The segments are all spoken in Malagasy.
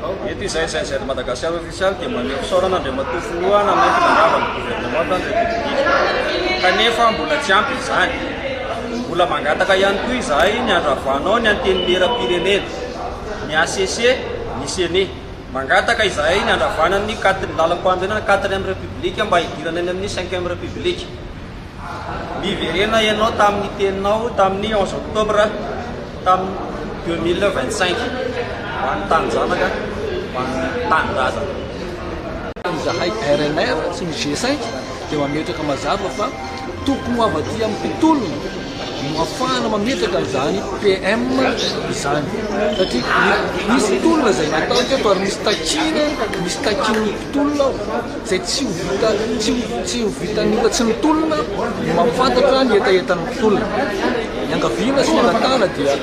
Eto izay de Madagascar official dia maneho fisaorana Andriamatoa Filoha amin'ny fitondravan'ny gouvernement de la République. Kanefa mbola tsy ampy izany. Mbola mangataka ihany koa izahay ny andravanao ny antenimieram-pirenena, ny ACC, ny CNE. Mangataka izahay ny andravana ny lalam-pandrenana 4e République mba hidirana any amin'ny 5e République. Miverena ianao tamin'ny teninao tamin'ny 11 octobre tamin'ny 2025 ho an'ny tanjanaka ho an'ny tanindrazana. Zahay RNR sy ny G5 dia mametraka mazava fa tokony ho avaty amin'ny mpitolona no ahafahana mametraka an'izany PM izany satria misy mpitolona izay natao teto ary misy takin'ny mpitolona izay tsy ho vitan'olona tsy mitolona mampafantatra ny etaetan'ny mpitolona. Ny angaviana sy ny angatana dia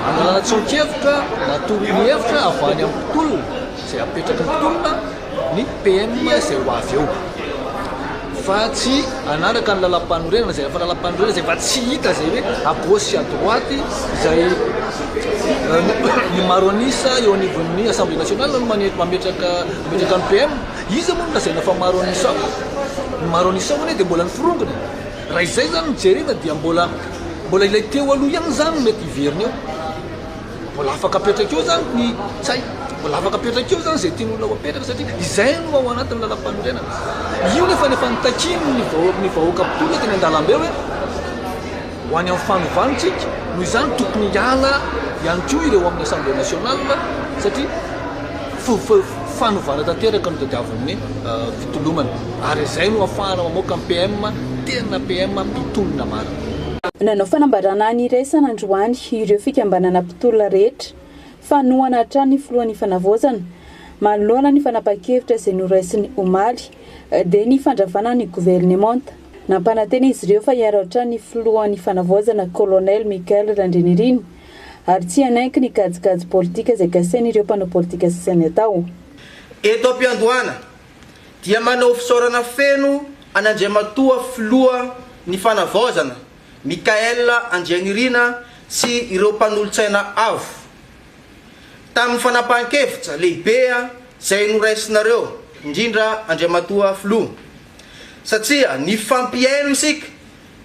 analana tsonkevitra na torony hevitra avy any amin'ny mpitolona izay apetraky ny mpitolona ny PM izay ho avy eo. Fa tsy anaraka ny lalam-panorenana izay efa lalam-panorenana izay fa tsy hita izay hoe à gauche sy à droite izay ny maronisa eo anivon'ny Assemblée nationale no mametraka ny PM. Izy moa nolazaina fa maronisa ny maronisa moa dia mbola nifirongona. Raha izay zany mijerena dia mbola ilay teo aloha ihany zany mety hiverina eo. Mbola afaka apetraka eo zany ny tsay. Mbola afaka apetraka eo zany izay tian'olona ho apetraka satria izay no ao anatin'ny lalam-panorenana. Io nefa nitakiny ny vahoaka mpitolona teny an-dalambe hoe ho any amin'ny fanovantsika noho izany tokony hiala ihany koa ireo amin'ny Assemblée nationale satria fanovana tanteraka no tadiavin'ny fitolomana. Ary izay no ahafahana mamoaka ny PM tena PM mpitolona marina. Nanao fanambarana ny iraisana androany ireo fikambanana mpitolona rehetra fanohana hatrany filohan'ny fanavozana manoloana ny fanapa-kevitra izay noraisiny omaly dia ny fandravana ny gouvernemanta nampanantena izy ireo fa hiaro hatrany filohan'ny fanavozana colonel Michael Randriniriny ary tsy hanaiky ny kajikajy politika izay gasaina ireo mpanao politika sasany atao. Eto am-piandohana dia manao fisaorana feno an'Andriamatoa Filoha ny fanavozana Michael Randrinirina sy ireo mpanolontsaina avo tamin'ny fanapahan-kevitra lehibe izay noraisinareo indrindra Andriamatoa Filoha satria ny fampiaino isika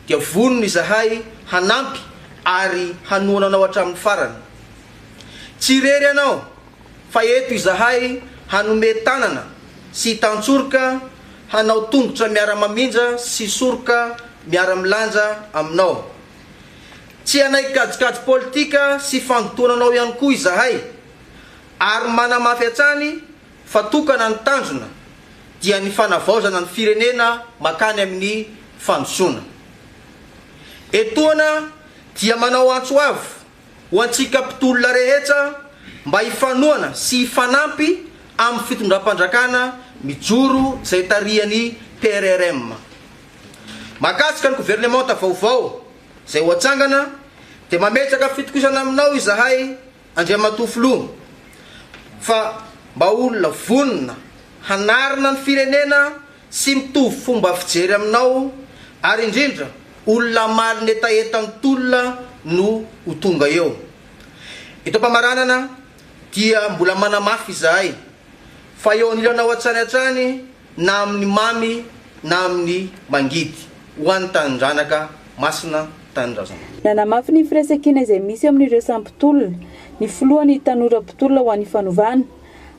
dia vonony izahay hanampy ary hanoana anao hatramin'ny farany. Tsy irery ianao fa eto izahay hanome tanana sy tantsoroka hanao tongotra miara-mamindra sy soroka miara-milanja aminao. Tsy hanaiky kajikajy politika sy fandotonanao ihany koa izahay ary manamafy hatrany fa tokana ny tanjona dia ny fanavaozana ny firenena makany amin'ny fandrosoana. Etoana dia manao antso avo ho antsika mpitolona rehetra mba hifanohana sy hifanampy amin'ny fitondram-pandrakana mijoro izay tarihany PRRM. Mahakasika ny gouvernemanta vaovao izay ho atsangana dia mametraka fitokisana aminao izahay Andriamatoa Filoha fa mba olona vonona hanarina ny firenena sy mitovy fomba fijery aminao ary indrindra olona mali ny etaetan'ny tolona no ho tonga eo. Eto am-pamaranana dia mbola manamafy izahay fa eo anilanao hatrany na amin'ny mamy na amin'ny mangidy ho an'ny tanindranaka masina tanindrazana. Nanamafy ny firesakina izay misy amin'ireo sampitolona ny filohan'ny tanora-pitolona ho an'ny fanovana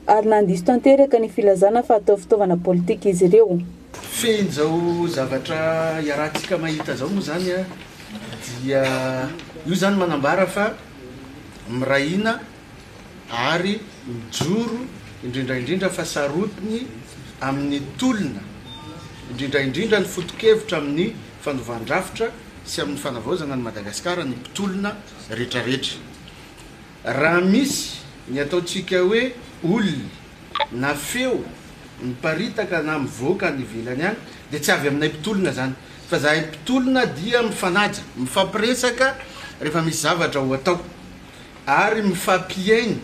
ary nandiso tanteraka ny filazana fa atao fitaovana politika izy ireo. Feny zao zavatra iarahantsika mahita zao moa zany dia io zany manambara fa mirahina ary mijoro indrindra fa sarotiny amin'ny tolona indrindra ny foto-kevitra amin'ny fandovandrafitra sy amin'ny fanavaozana ny Madagasikara ny mpitolona rehetrarehetra. Raha misy ny ataontsika hoe olona na feo miparitaka na mivoaka ny ivelany any dia tsy avy aminay mpitolona zany fa zahay mpitolona dia mifanaja mifampiresaka rehefa misy zavatra ho atao ary mifampiainy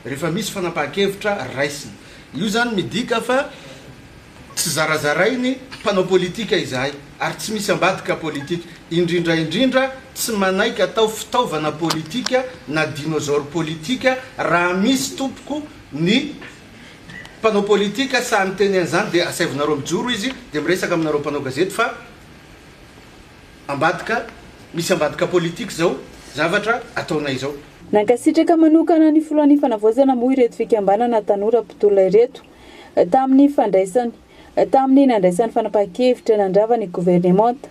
rehefa misy fanapahan-kevitra raisina. Io zany midika fa tsy zarazarainy mpanao politika izahay ary tsy misy ambadika politika indrindraindrindra tsy manaiky atao fitaovana politika na dinosaure politika raha misy tompoko ny mpanao politika sahany teny an'izany dia asaivinareo mijoro izy dia miresaka aminareo mpanao gazety fa ambadika misy ambadika politika zao zavatra ataonay zao. Nankasitraka manokana ny filohan'ny fanavaozana moa ireto fikambanana tanora mpitolona ireto tamin'ny nandraisan'ny fanapahan-kevitra nandravany gouvernemanta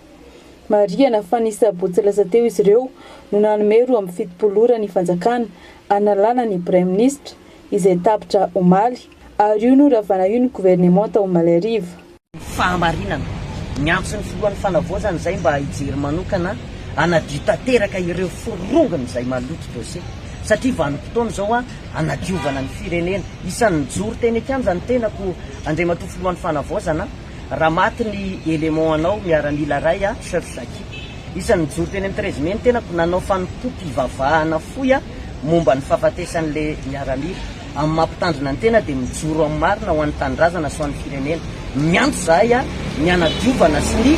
mariana fa nisabotsy lasa teo izy ireo no nanome 27 ny fanjakana analana ny premier ministre izay tapitra omaly ary io no ravana io ny gouvernemanta omaly ariva. Fahamarinana miantso ny filohan'ny fanavaozana zay mba hijery manokana anadio tanteraka ireo forongany izay maloto dossier satria vanim-potoana zao anadiovana ny firenena isan'ny joro teny akany zany tenako andray matoa filohan'ny fanavaozana raha maty ny élément anao miaran'ila ray chef Zaki isan'ny joro teny amin'ny 13 mai tenako nanao fanompoko ivavahana foy momba ny fahafatesan'le miaramila amin'ny mampitandrina ny tena dia mijoro amin'ny marina ho an'ny tanindrazana so an'ny firenena miantso zahay ny anadiovana sy ny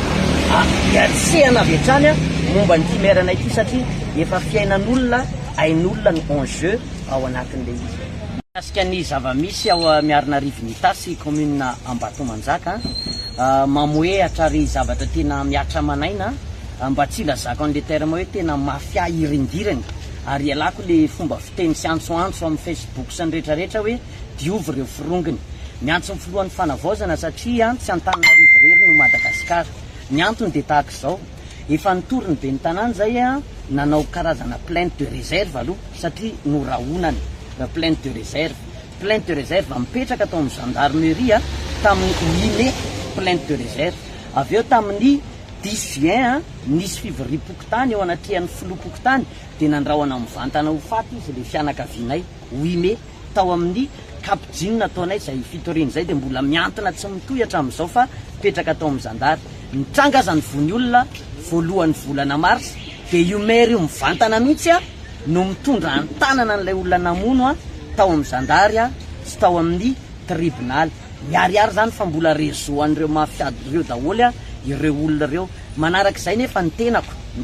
iaritsehana avy hatrany momba ny timerana ity satria efa fiainan'olona ain'olona ny enjeu ao anatin'le izy. Mikasika ny zava-misy ao miarina Rivinitasy commune Ambato-Manjaka mamoe atrary zavatra tena miatra manaina mba tsy ilazako an'le terme hoe tena mafia irindirany ary alako le fomba fiteny sy antsoantso amin'ny Facebook sy ny rehetrarehetra hoe diovy ireo firongany miantso ny filohan'ny fanavaozana satria tsy Antananarivo irery no Madagasikara. Ny antony dia tahaka izao efa nitoriny be ny tanàna zay nanao karazana plainte de réserve aloha satria norahonany plainte de réserve mipetraka atao amin'ny gendarmerie tamin'ny 8 mai plainte de réserve avy eo tamin'ny 10 juin nisy fivoriam-pokotany eo anatrihan'ny filoha-pokotany dia nandrahoana mivantana ho faty izy le fianakavianay 8 mai tao amin'ny kapijinina ataonay izay fitoriana izay dia mbola miantona tsy mitohy hatramin'izao fa mipetraka atao amin'ny zandary nitranga aza ny vony olona voalohan'ny volana mars dia io maire io mivantana mihitsy no mitondra antanana n'ilay olona namono tao amin'ny zandary sy tao amin'ny tribunal miariary zany fa mbola rezoan'ireo mafiady ireo daholo ireo olona ireo manarak'izay nefa ny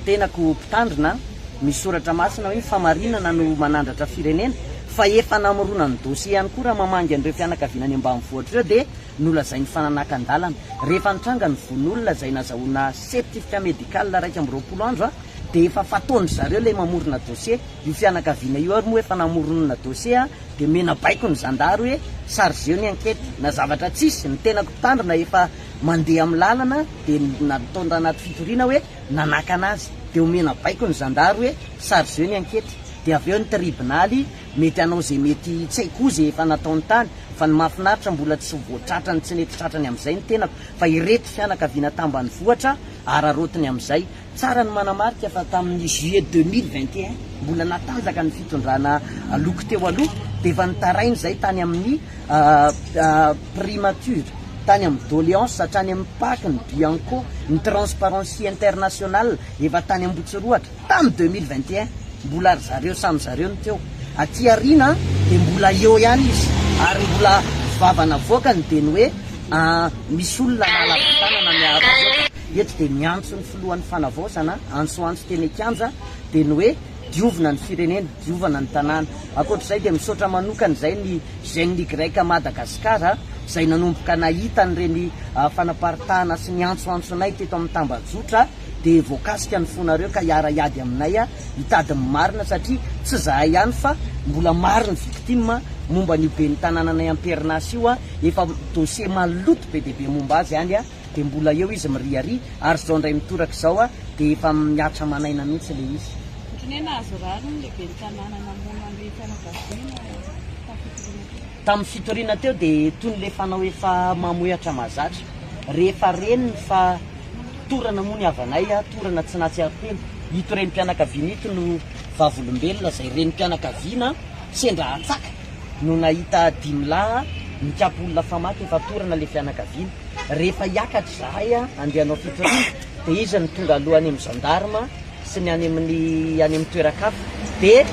tenako mpitandrina misoratra masina hoe famarinana no manandratra firenena fa efa namorona ny dossier ihany koa raha mamangy an'ireo fianakaviana any ambanivohitra ireo dia nolazainy fananakan-dalana rehefa nitranga ny von'olona izay nazahoana certificat médical 220 andro dia efa fataony zareo ilay mamorona dossier io fianakaviana io ary moa efa namorona dossier dia mena baiko ny zandary hoe chargeo ny enquête na zavatra tsisy ny tenako mpitandrina efa mandeha amin'ny lalana dia nataonda anaty fitoriana hoe nanaka anazy dia omena baiko ny zandary hoe chargeo ny enquête dia avy eo ny tribunaly mety anao zay mety tsy haiko zay efa nataony tany fa ny mahafinaritra mbola tsy voatratrany tsy nety tratrany amin'izay ny tenako fa ireto fianakaviana tambany vohatra ararotiny amin'izay tsara ny manamarika fa tamin'ny juillet 2021 mbola natanjaka ny fitondrana loko teo aloha dia efa nitarainy izay tany amin'ny primature tany amin'ny doléance hatrany amin'ny PAC ny Bianco ny transparency internationale efa tany Ambotsiroatra tamin'ny 2021 mbola ry zareo samy zareo ny teo aty arina dia mbola eo ihany izy ary mbola vavana voaka ny teny hoe misy olona nalavitanana miaravoaka eto dia miantso ny filohan'ny fanavaozana antsoantso teny akanja dia ny hoe diovina ny firenena diovana ny tanàna akoatr'izay dia misaotra manokana izay ny Geny grec Madagasikara izay nanomboka nahita nyreny fanaparitahana sy ny antsoantsonay teto amin'ny tambajotra dia voakasika ny fonareo ka hiara-hiady aminay hitady marina satria tsy zahay ihany fa mbola maro ny victime momba ny be ny tanànanay amperinasy io efa dossier maloto be dia be momba azy ihany dia mbola eo izy miriary ary zao ndray mitoraka izao dia efa miatra manaina mihitsy le izy. Tamin'ny fitoriana teo dia toy le fanao efa mamohatra mahazatra rehefa reniny fa torana moa ny avanay torana tsy natsiaro-pelo ito renim-pianakaviana ito no vavolombelona izay renim-pianakaviana sendra atsaka no nahita 10 lahy mikapo-olona famaky efa torana le fianakaviana rehefa hiakatra zahay andeha hanao fitoriana dia izy ny tonga alohany amin'ny gendarme sy ny any amin'ny toerakafa dia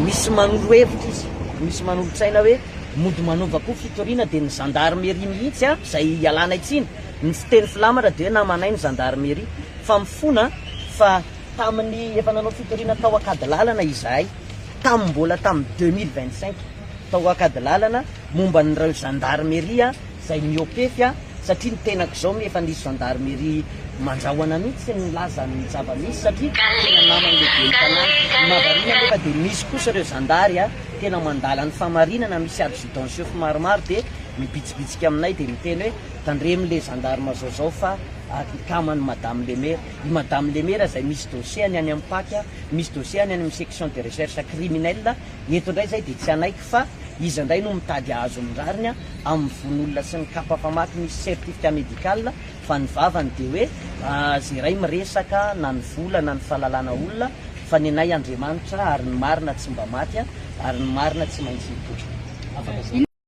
misy manolo hevitra izy misy manolo-tsaina hoe mody manova koa fitoriana dia ny gendarmerie mihitsy izay ialana itsiny ny fiteny filamatra dia namanay ny gendarmerie fa mifona fa tamin'ny efa nanao fitoriana tao akady lalana izahay mbola tamin'ny 2025 tao akady lalana momba nyreo gendarmerie zay miopefy satria ny tenako zao efa nisy gendarmerie mandrahoana mihitsy ny laza ny zava-misy satria tena namany lehibe ny tanàna mavarina nefa dia misy kosa ireo zandary tena mandala ny famarinana misy adjudant chef maromaro dia mipitsipitsika aminay dia miteny hoe tandremyle gendarme zaozao fa kamany madame Lemera i madame Lemera zay misy dossier any any ampaky misy dossier any amin'ny section de recherche criminelle eto indray zay dia tsy anaiky fa izy indray no mitady ahazo amin'rariny amin'ny von'olona sy ny kapa famaky misy certificat médical fa ny vavany dia hoe zay ray miresaka na ny vola na ny fahalalana olona fa ny anay Andriamanitra ary ny marina tsy mba maty ary ny marina tsy maintsy mitotra.